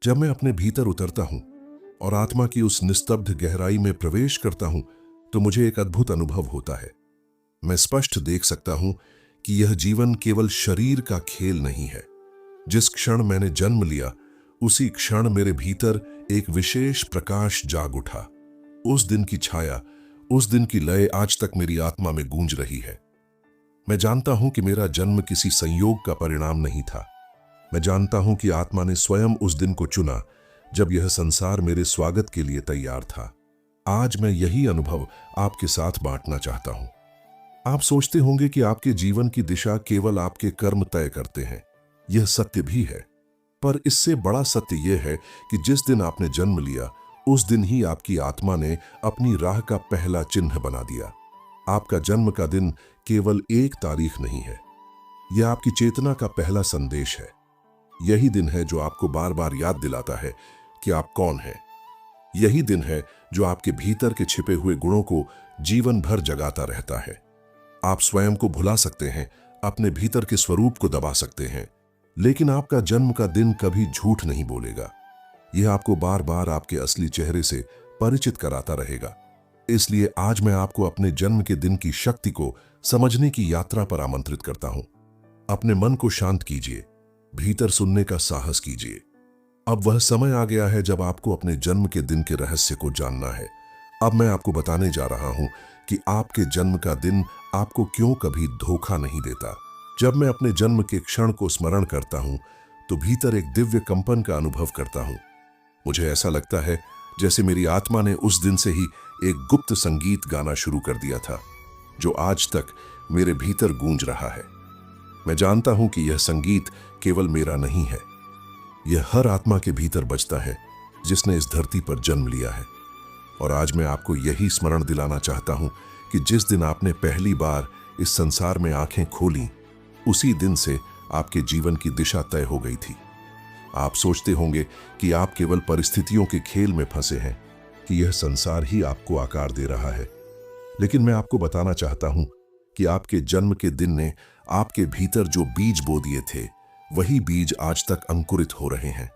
जब मैं अपने भीतर उतरता हूं और आत्मा की उस निस्तब्ध गहराई में प्रवेश करता हूं, तो मुझे एक अद्भुत अनुभव होता है। मैं स्पष्ट देख सकता हूं कि यह जीवन केवल शरीर का खेल नहीं है। जिस क्षण मैंने जन्म लिया, उसी क्षण मेरे भीतर एक विशेष प्रकाश जाग उठा। उस दिन की छाया, उस दिन की लय आज तक मेरी आत्मा में गूंज रही है। मैं जानता हूं कि मेरा जन्म किसी संयोग का परिणाम नहीं था। मैं जानता हूं कि आत्मा ने स्वयं उस दिन को चुना जब यह संसार मेरे स्वागत के लिए तैयार था। आज मैं यही अनुभव आपके साथ बांटना चाहता हूं। आप सोचते होंगे कि आपके जीवन की दिशा केवल आपके कर्म तय करते हैं। यह सत्य भी है, पर इससे बड़ा सत्य यह है कि जिस दिन आपने जन्म लिया, उस दिन ही आपकी आत्मा ने अपनी राह का पहला चिन्ह बना दिया। आपका जन्म का दिन केवल एक तारीख नहीं है, यह आपकी चेतना का पहला संदेश है। यही दिन है जो आपको बार बार याद दिलाता है कि आप कौन हैं। यही दिन है जो आपके भीतर के छिपे हुए गुणों को जीवन भर जगाता रहता है। आप स्वयं को भुला सकते हैं, अपने भीतर के स्वरूप को दबा सकते हैं, लेकिन आपका जन्म का दिन कभी झूठ नहीं बोलेगा। यह आपको बार बार आपके असली चेहरे से परिचित कराता रहेगा। इसलिए आज मैं आपको अपने जन्म के दिन की शक्ति को समझने की यात्रा पर आमंत्रित करता हूं। अपने मन को शांत कीजिए, भीतर सुनने का साहस कीजिए। अब वह समय आ गया है जब आपको अपने जन्म के दिन के रहस्य को जानना है। अब मैं आपको बताने जा रहा हूं कि आपके जन्म का दिन आपको क्यों कभी धोखा नहीं देता। जब मैं अपने जन्म के क्षण को स्मरण करता हूं, तो भीतर एक दिव्य कंपन का अनुभव करता हूं। मुझे ऐसा लगता है जैसे मेरी आत्मा ने उस दिन से ही एक गुप्त संगीत गाना शुरू कर दिया था, जो आज तक मेरे भीतर गूंज रहा है। मैं जानता हूं कि यह संगीत केवल मेरा नहीं है, यह हर आत्मा के भीतर बजता है जिसने इस धरती पर जन्म लिया है। और आज मैं आपको यही स्मरण दिलाना चाहता हूं कि जिस दिन आपने पहली बार इस संसार में आंखें खोली, उसी दिन से आपके जीवन की दिशा तय हो गई थी। आप सोचते होंगे कि आप केवल परिस्थितियों के खेल में फंसे हैं, कि यह संसार ही आपको आकार दे रहा है। लेकिन मैं आपको बताना चाहता हूं कि आपके जन्म के दिन ने आपके भीतर जो बीज बो दिए थे, वही बीज आज तक अंकुरित हो रहे हैं।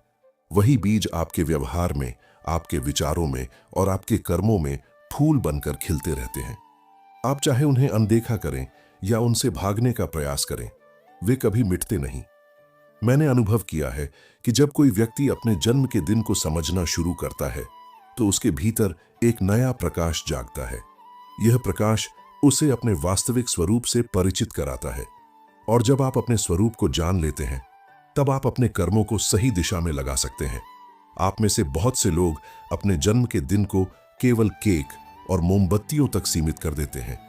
वही बीज आपके व्यवहार में, आपके विचारों में और आपके कर्मों में फूल बनकर खिलते रहते हैं। आप चाहे उन्हें अनदेखा करें या उनसे भागने का प्रयास करें, वे कभी मिटते नहीं। मैंने अनुभव किया है कि जब कोई व्यक्ति अपने जन्म के दिन को समझना शुरू करता है, तो उसके भीतर एक नया प्रकाश जागता है। यह प्रकाश उसे अपने वास्तविक स्वरूप से परिचित कराता है। और जब आप अपने स्वरूप को जान लेते हैं, तब आप अपने कर्मों को सही दिशा में लगा सकते हैं। आप में से बहुत से लोग अपने जन्म के दिन को केवल केक और मोमबत्तियों तक सीमित कर देते हैं,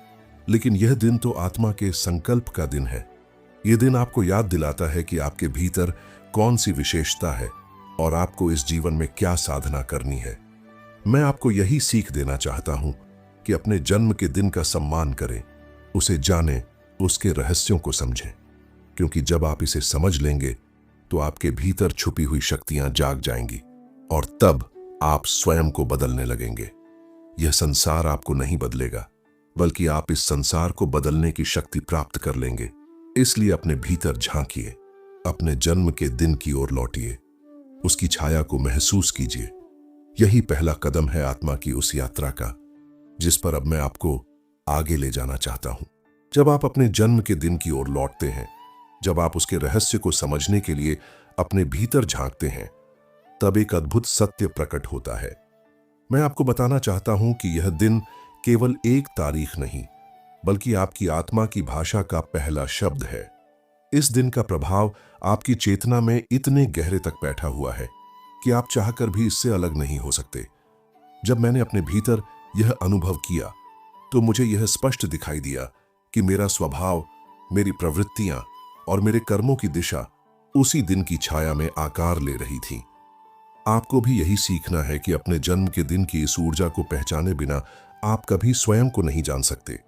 लेकिन यह दिन तो आत्मा के संकल्प का दिन है। यह दिन आपको याद दिलाता है कि आपके भीतर कौन सी विशेषता है और आपको इस जीवन में क्या साधना करनी है। मैं आपको यही सीख देना चाहता हूं कि अपने जन्म के दिन का सम्मान करें, उसे जानें, उसके रहस्यों को समझें, क्योंकि जब आप इसे समझ लेंगे, तो आपके भीतर छुपी हुई शक्तियां जाग जाएंगी और तब आप स्वयं को बदलने लगेंगे। यह संसार आपको नहीं बदलेगा, बल्कि आप इस संसार को बदलने की शक्ति प्राप्त कर लेंगे। इसलिए अपने भीतर झांकिए, अपने जन्म के दिन की ओर लौटिए, उसकी छाया को महसूस कीजिए। यही पहला कदम है आत्मा की उस यात्रा का, जिस पर अब मैं आपको आगे ले जाना चाहता हूं। जब आप अपने जन्म के दिन की ओर लौटते हैं, जब आप उसके रहस्य को समझने के लिए अपने भीतर झांकते हैं, तब एक अद्भुत सत्य प्रकट होता है। मैं आपको बताना चाहता हूं कि यह दिन केवल एक तारीख नहीं, बल्कि आपकी आत्मा की भाषा का पहला शब्द है। इस दिन का प्रभाव आपकी चेतना में इतने गहरे तक बैठा हुआ है कि आप चाहकर भी इससे अलग नहीं हो सकते। जब मैंने अपने भीतर यह अनुभव किया, तो मुझे यह स्पष्ट दिखाई दिया कि मेरा स्वभाव, मेरी प्रवृत्तियां और मेरे कर्मों की दिशा उसी दिन की छाया में आकार ले रही थी। आपको भी यही सीखना है कि अपने जन्म के दिन की इस ऊर्जा को पहचाने बिना आप कभी स्वयं को नहीं जान सकते।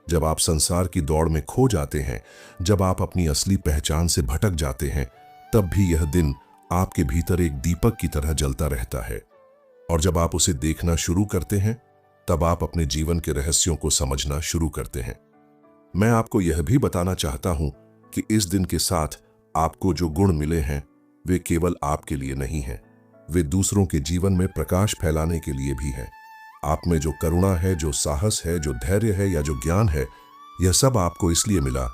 जब आप संसार की दौड़ में खो जाते हैं, जब आप अपनी असली पहचान से भटक जाते हैं, तब भी यह दिन आपके भीतर एक दीपक की तरह जलता रहता है। और जब आप उसे देखना शुरू करते हैं, तब आप अपने जीवन के रहस्यों को समझना शुरू करते हैं। मैं आपको यह भी बताना चाहता हूं कि इस दिन के साथ आपको जो गुण मिले हैं, वे केवल आपके लिए नहीं हैं, वे दूसरों के जीवन में प्रकाश फैलाने के लिए भी हैं। आप में जो करुणा है, जो साहस है, जो धैर्य है या जो ज्ञान है, यह सब आपको इसलिए मिला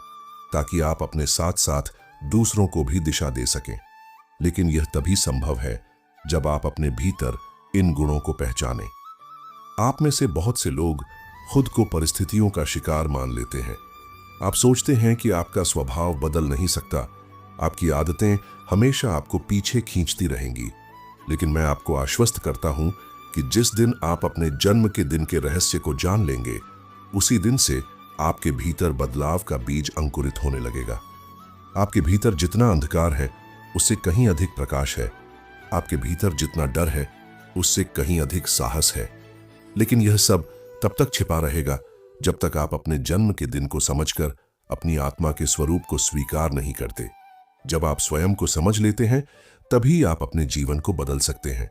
ताकि आप अपने साथ साथ दूसरों को भी दिशा दे सकें। लेकिन यह तभी संभव है जब आप अपने भीतर इन गुणों को पहचानें। आप में से बहुत से लोग खुद को परिस्थितियों का शिकार मान लेते हैं। आप सोचते हैं कि आपका स्वभाव बदल नहीं सकता, आपकी आदतें हमेशा आपको पीछे खींचती रहेंगी। लेकिन मैं आपको आश्वस्त करता हूं कि जिस दिन आप अपने जन्म के दिन के रहस्य को जान लेंगे, उसी दिन से आपके भीतर बदलाव का बीज अंकुरित होने लगेगा। आपके भीतर जितना अंधकार है, उससे कहीं अधिक प्रकाश है। आपके भीतर जितना डर है, उससे कहीं अधिक साहस है। लेकिन यह सब तब तक छिपा रहेगा जब तक आप अपने जन्म के दिन को समझकर अपनी आत्मा के स्वरूप को स्वीकार नहीं करते। जब आप स्वयं को समझ लेते हैं, तभी आप अपने जीवन को बदल सकते हैं।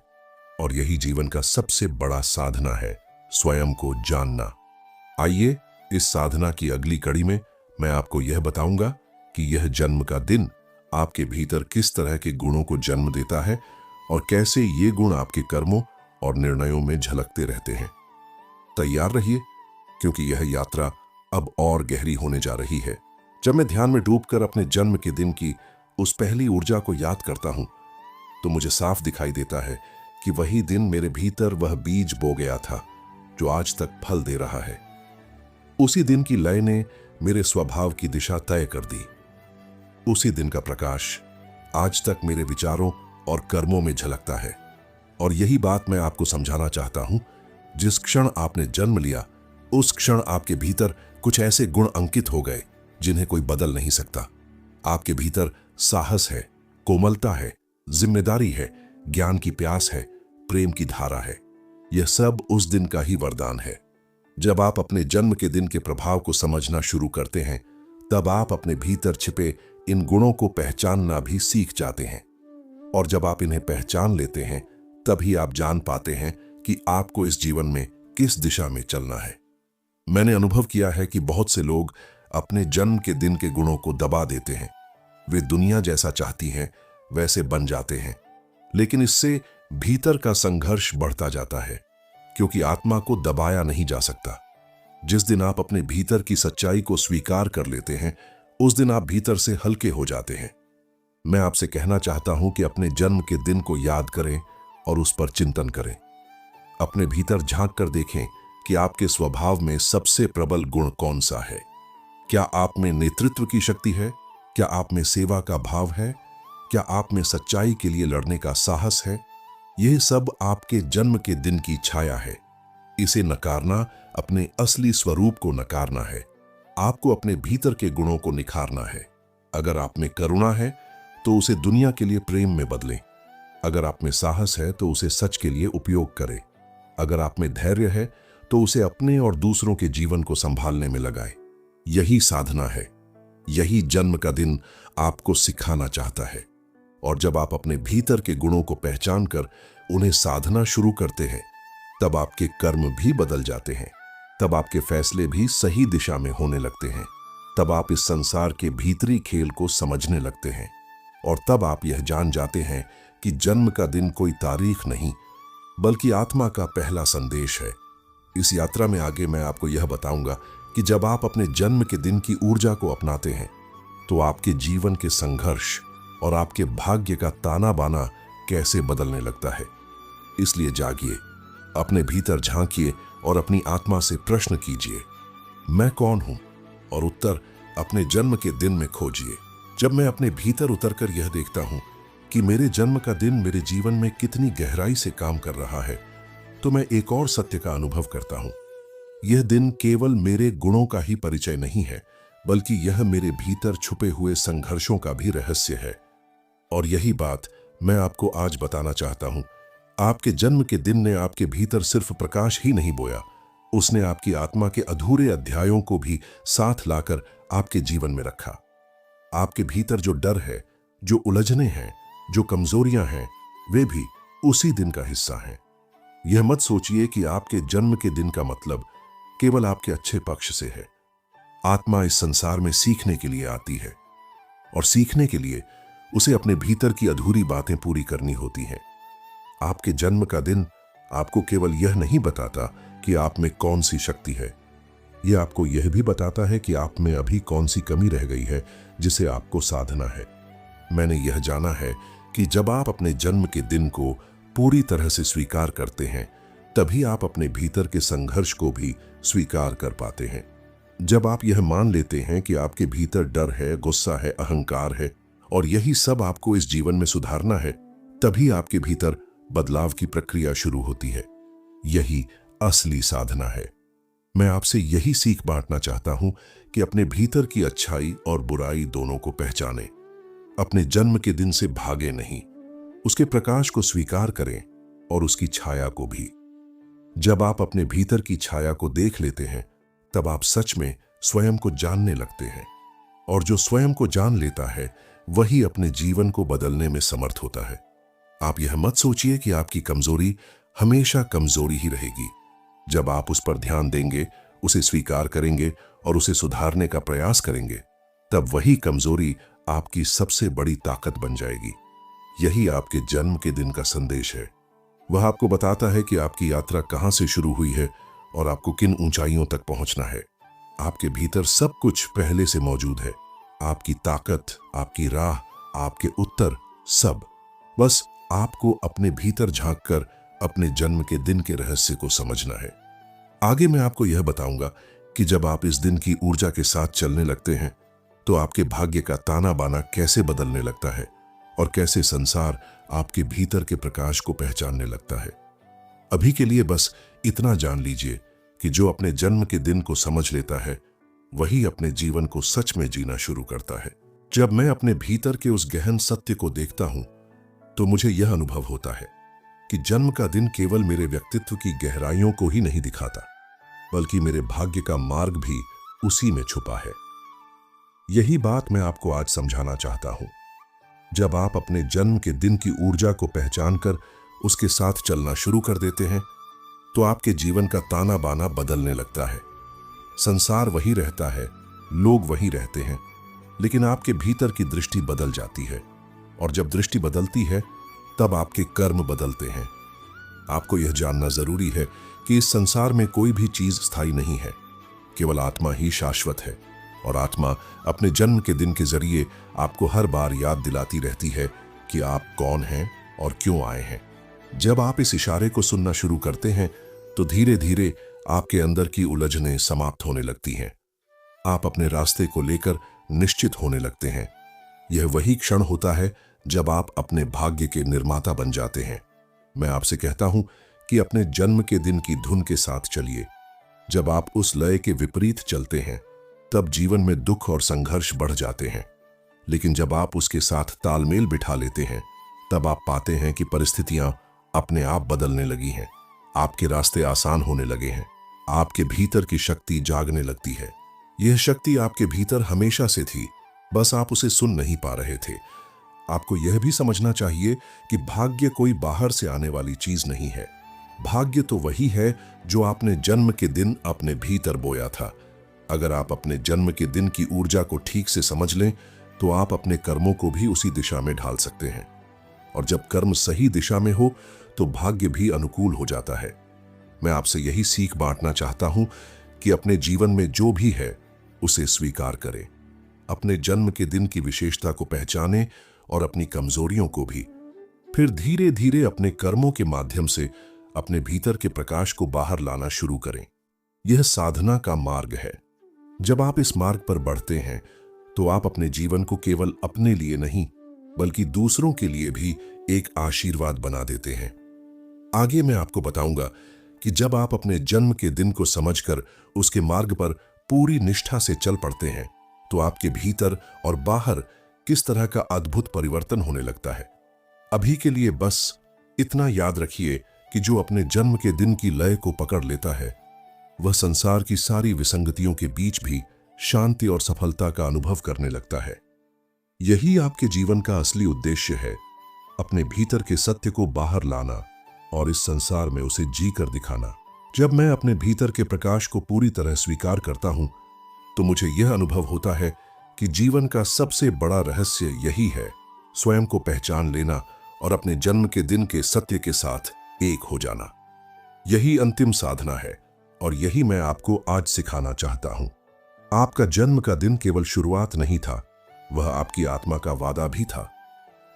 और यही जीवन का सबसे बड़ा साधना है, स्वयं को जानना। आइए, इस साधना की अगली कड़ी में मैं आपको यह बताऊंगा कि यह जन्म का दिन आपके भीतर किस तरह के गुणों को जन्म देता है और कैसे ये गुण आपके कर्मों और निर्णयों में झलकते रहते हैं। तैयार रहिए, क्योंकि यह यात्रा अब और गहरी होने जा रही है। जब मैं ध्यान में डूबकर अपने जन्म के दिन की उस पहली ऊर्जा को याद करता हूं, तो मुझे साफ दिखाई देता है कि वही दिन मेरे भीतर वह बीज बो गया था जो आज तक फल दे रहा है। उसी दिन की लय ने मेरे स्वभाव की दिशा तय कर दी। उसी दिन का प्रकाश आज तक मेरे विचारों और कर्मों में झलकता है। और यही बात मैं आपको समझाना चाहता हूं। जिस क्षण आपने जन्म लिया, उस क्षण आपके भीतर कुछ ऐसे गुण अंकित हो गए जिन्हें कोई बदल नहीं सकता। आपके भीतर साहस है, कोमलता है, जिम्मेदारी है, ज्ञान की प्यास है, प्रेम की धारा है। यह सब उस दिन का ही वरदान है। जब आप अपने जन्म के दिन के प्रभाव को समझना शुरू करते हैं, तब आप अपने भीतर छिपे इन गुणों को पहचानना भी सीख जाते हैं। और जब आप इन्हें पहचान लेते हैं, तभी आप जान पाते हैं कि आपको इस जीवन में किस दिशा में चलना है। मैंने अनुभव किया है कि बहुत से लोग अपने जन्म के दिन के गुणों को दबा देते हैं। वे दुनिया जैसा चाहती हैं वैसे बन जाते हैं, लेकिन इससे भीतर का संघर्ष बढ़ता जाता है, क्योंकि आत्मा को दबाया नहीं जा सकता। जिस दिन आप अपने भीतर की सच्चाई को स्वीकार कर लेते हैं, उस दिन आप भीतर से हल्के हो जाते हैं। मैं आपसे कहना चाहता हूं कि अपने जन्म के दिन को याद करें और उस पर चिंतन करें। अपने भीतर झांक कर देखें कि आपके स्वभाव में सबसे प्रबल गुण कौन सा है। क्या आप में नेतृत्व की शक्ति है? क्या आप में सेवा का भाव है? क्या आप में सच्चाई के लिए लड़ने का साहस है? यह सब आपके जन्म के दिन की छाया है। इसे नकारना अपने असली स्वरूप को नकारना है। आपको अपने भीतर के गुणों को निखारना है। अगर आप में करुणा है तो उसे दुनिया के लिए प्रेम में बदलें। अगर आप में साहस है तो उसे सच के लिए उपयोग करें। अगर आप में धैर्य है तो उसे अपने और दूसरों के जीवन को संभालने में लगाएं। यही साधना है। यही जन्म का दिन आपको सिखाना चाहता है। और जब आप अपने भीतर के गुणों को पहचान कर उन्हें साधना शुरू करते हैं, तब आपके कर्म भी बदल जाते हैं। तब आपके फैसले भी सही दिशा में होने लगते हैं। तब आप इस संसार के भीतरी खेल को समझने लगते हैं। और तब आप यह जान जाते हैं कि जन्म का दिन कोई तारीख नहीं, बल्कि आत्मा का पहला संदेश है। इस यात्रा में आगे मैं आपको यह बताऊंगा कि जब आप अपने जन्म के दिन की ऊर्जा को अपनाते हैं, तो आपके जीवन के संघर्ष और आपके भाग्य का ताना बाना कैसे बदलने लगता है। इसलिए जागिए, अपने भीतर झांकिए और अपनी आत्मा से प्रश्न कीजिए, मैं कौन हूं? और उत्तर अपने जन्म के दिन में खोजिए। जब मैं अपने भीतर उतरकर यह देखता हूं कि मेरे जन्म का दिन मेरे जीवन में कितनी गहराई से काम कर रहा है, तो मैं एक और सत्य का अनुभव करता हूं। यह दिन केवल मेरे गुणों का ही परिचय नहीं है, बल्कि यह मेरे भीतर छुपे हुए संघर्षों का भी रहस्य है। और यही बात मैं आपको आज बताना चाहता हूं। आपके जन्म के दिन ने आपके भीतर सिर्फ प्रकाश ही नहीं बोया, उसने आपकी आत्मा के अधूरे अध्यायों को भी साथ लाकर आपके जीवन में रखा। आपके भीतर जो डर है, जो उलझने हैं, जो कमजोरियां हैं, वे भी उसी दिन का हिस्सा हैं। यह मत सोचिए कि आपके जन्म के दिन का मतलब केवल आपके अच्छे पक्ष से है। आत्मा इस संसार में सीखने के लिए आती है, और सीखने के लिए उसे अपने भीतर की अधूरी बातें पूरी करनी होती हैं। आपके जन्म का दिन आपको केवल यह नहीं बताता कि आप में कौन सी शक्ति है, यह आपको यह भी बताता है कि आप में अभी कौन सी कमी रह गई है जिसे आपको साधना है। मैंने यह जाना है कि जब आप अपने जन्म के दिन को पूरी तरह से स्वीकार करते हैं, तभी आप अपने भीतर के संघर्ष को भी स्वीकार कर पाते हैं। जब आप यह मान लेते हैं कि आपके भीतर डर है, गुस्सा है, अहंकार है और यही सब आपको इस जीवन में सुधारना है, तभी आपके भीतर बदलाव की प्रक्रिया शुरू होती है। यही असली साधना है। मैं आपसे यही सीख बांटना चाहता हूं कि अपने भीतर की अच्छाई और बुराई दोनों को पहचानें। अपने जन्म के दिन से भागे नहीं, उसके प्रकाश को स्वीकार करें और उसकी छाया को भी। जब आप अपने भीतर की छाया को देख लेते हैं, तब आप सच में स्वयं को जानने लगते हैं, और जो स्वयं को जान लेता है वही अपने जीवन को बदलने में समर्थ होता है। आप यह मत सोचिए कि आपकी कमजोरी हमेशा कमजोरी ही रहेगी। जब आप उस पर ध्यान देंगे, उसे स्वीकार करेंगे और उसे सुधारने का प्रयास करेंगे, तब वही कमजोरी आपकी सबसे बड़ी ताकत बन जाएगी। यही आपके जन्म के दिन का संदेश है। वह आपको बताता है कि आपकी यात्रा कहां से शुरू हुई है और आपको किन ऊंचाइयों तक पहुंचना है। आपके भीतर सब कुछ पहले से मौजूद है, आपकी ताकत, आपकी राह, आपके उत्तर, सब। बस आपको अपने भीतर झांककर अपने जन्म के दिन के रहस्य को समझना है। आगे मैं आपको यह बताऊंगा कि जब आप इस दिन की ऊर्जा के साथ चलने लगते हैं, तो आपके भाग्य का ताना बाना कैसे बदलने लगता है और कैसे संसार आपके भीतर के प्रकाश को पहचानने लगता है। अभी के लिए बस इतना जान लीजिए कि जो अपने जन्म के दिन को समझ लेता है, वही अपने जीवन को सच में जीना शुरू करता है। जब मैं अपने भीतर के उस गहन सत्य को देखता हूं, तो मुझे यह अनुभव होता है कि जन्म का दिन केवल मेरे व्यक्तित्व की गहराइयों को ही नहीं दिखाता, बल्कि मेरे भाग्य का मार्ग भी उसी में छुपा है। यही बात मैं आपको आज समझाना चाहता हूं। जब आप अपने जन्म के दिन की ऊर्जा को पहचानकर उसके साथ चलना शुरू कर देते हैं, तो आपके जीवन का ताना बाना बदलने लगता है। संसार वही रहता है, लोग वही रहते हैं, लेकिन आपके भीतर की दृष्टि बदल जाती है, और जब दृष्टि बदलती है, तब आपके कर्म बदलते हैं। आपको यह जानना जरूरी है कि इस संसार में कोई भी चीज स्थायी नहीं है, केवल आत्मा ही शाश्वत है, और आत्मा अपने जन्म के दिन के जरिए आपको हर बार याद दिलाती रहती है कि आप कौन हैं और क्यों आए हैं। जब आप इस इशारे को सुनना शुरू करते हैं, तो धीरे धीरे आपके अंदर की उलझनें समाप्त होने लगती हैं। आप अपने रास्ते को लेकर निश्चित होने लगते हैं। यह वही क्षण होता है जब आप अपने भाग्य के निर्माता बन जाते हैं। मैं आपसे कहता हूं कि अपने जन्म के दिन की धुन के साथ चलिए। जब आप उस लय के विपरीत चलते हैं, तब जीवन में दुख और संघर्ष बढ़ जाते हैं, लेकिन जब आप उसके साथ तालमेल बिठा लेते हैं, तब आप पाते हैं कि परिस्थितियां अपने आप बदलने लगी हैं, आपके रास्ते आसान होने लगे हैं, आपके भीतर की शक्ति जागने लगती है। यह शक्ति आपके भीतर हमेशा से थी, बस आप उसे सुन नहीं पा रहे थे। आपको यह भी समझना चाहिए कि भाग्य कोई बाहर से आने वाली चीज नहीं है। भाग्य तो वही है जो आपने जन्म के दिन अपने भीतर बोया था। अगर आप अपने जन्म के दिन की ऊर्जा को ठीक से समझ लें, तो आप अपने कर्मों को भी उसी दिशा में ढाल सकते हैं, और जब कर्म सही दिशा में हो, तो भाग्य भी अनुकूल हो जाता है। मैं आपसे यही सीख बांटना चाहता हूं कि अपने जीवन में जो भी है, उसे स्वीकार करें। अपने जन्म के दिन की विशेषता को पहचानें और अपनी कमजोरियों को भी। फिर धीरे धीरे अपने कर्मों के माध्यम से अपने भीतर के प्रकाश को बाहर लाना शुरू करें। यह साधना का मार्ग है। जब आप इस मार्ग पर बढ़ते हैं, तो आप अपने जीवन को केवल अपने लिए नहीं, बल्कि दूसरों के लिए भी एक आशीर्वाद बना देते हैं। आगे मैं आपको बताऊंगा कि जब आप अपने जन्म के दिन को समझकर उसके मार्ग पर पूरी निष्ठा से चल पड़ते हैं, तो आपके भीतर और बाहर किस तरह का अद्भुत परिवर्तन होने लगता है। अभी के लिए बस इतना याद रखिए कि जो अपने जन्म के दिन की लय को पकड़ लेता है, वह संसार की सारी विसंगतियों के बीच भी शांति और सफलता का अनुभव करने लगता है। यही आपके जीवन का असली उद्देश्य है, अपने भीतर के सत्य को बाहर लाना और इस संसार में उसे जी कर दिखाना। जब मैं अपने भीतर के प्रकाश को पूरी तरह स्वीकार करता हूं, तो मुझे यह अनुभव होता है कि जीवन का सबसे बड़ा रहस्य यही है, स्वयं को पहचान लेना और अपने जन्म के दिन के सत्य के साथ एक हो जाना। यही अंतिम साधना है और यही मैं आपको आज सिखाना चाहता हूं। आपका जन्म का दिन केवल शुरुआत नहीं था, वह आपकी आत्मा का वादा भी था।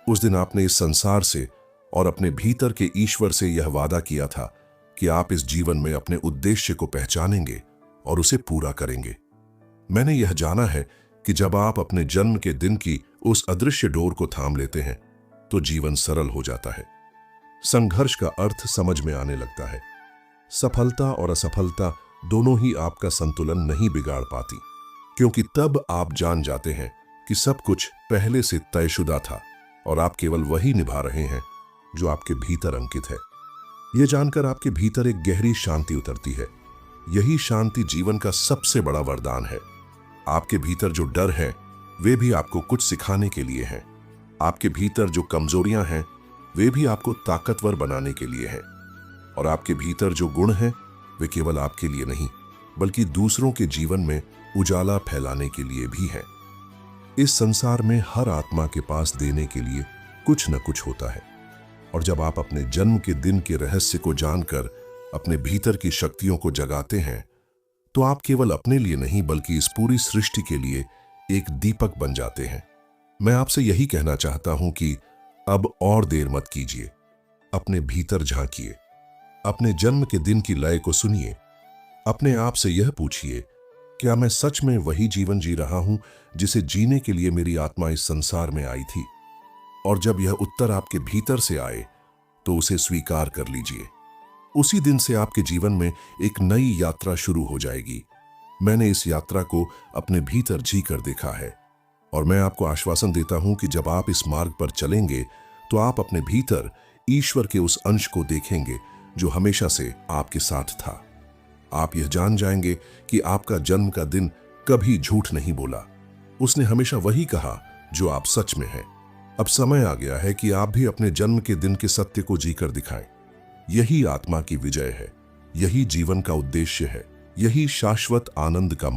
उस दिन आपने इस संसार से और अपने भीतर के ईश्वर से यह वादा किया था कि आप इस जीवन में अपने उद्देश्य को पहचानेंगे और उसे पूरा करेंगे। मैंने यह जाना है कि जब आप अपने जन्म के दिन की उस अदृश्य डोर को थाम लेते हैं तो जीवन सरल हो जाता है। संघर्ष का अर्थ समझ में आने लगता है। सफलता और असफलता दोनों ही आपका संतुलन नहीं बिगाड़ पाती, क्योंकि तब आप जान जाते हैं कि सब कुछ पहले से तयशुदा था और आप केवल वही निभा रहे हैं जो आपके भीतर अंकित है। यह जानकर आपके भीतर एक गहरी शांति उतरती है। यही शांति जीवन का सबसे बड़ा वरदान है। आपके भीतर जो डर है वे भी आपको कुछ सिखाने के लिए हैं। आपके भीतर जो कमजोरियां हैं वे भी आपको ताकतवर बनाने के लिए हैं। और आपके भीतर जो गुण हैं वे केवल आपके लिए नहीं बल्कि दूसरों के जीवन में उजाला फैलाने के लिए भी हैं। इस संसार में हर आत्मा के पास देने के लिए कुछ न कुछ होता है, और जब आप अपने जन्म के दिन के रहस्य को जानकर अपने भीतर की शक्तियों को जगाते हैं तो आप केवल अपने लिए नहीं बल्कि इस पूरी सृष्टि के लिए एक दीपक बन जाते हैं। मैं आपसे यही कहना चाहता हूं कि अब और देर मत कीजिए। अपने भीतर झांकिए, अपने जन्म के दिन की लय को सुनिए। अपने आप से यह पूछिए, क्या मैं सच में वही जीवन जी रहा हूं जिसे जीने के लिए मेरी आत्मा इस संसार में आई थी? और जब यह उत्तर आपके भीतर से आए तो उसे स्वीकार कर लीजिए। उसी दिन से आपके जीवन में एक नई यात्रा शुरू हो जाएगी। मैंने इस यात्रा को अपने भीतर जी कर देखा है और मैं आपको आश्वासन देता हूं कि जब आप इस मार्ग पर चलेंगे तो आप अपने भीतर ईश्वर के उस अंश को देखेंगे जो हमेशा से आपके साथ था। आप यह जान जाएंगे कि आपका जन्म का दिन कभी झूठ नहीं बोला। उसने हमेशा वही कहा जो आप सच में हैं। अब समय आ गया है कि आप भी अपने जन्म के दिन के सत्य को जीकर दिखाएं। यही आत्मा की विजय है, यही जीवन का उद्देश्य है, यही शाश्वत आनंद का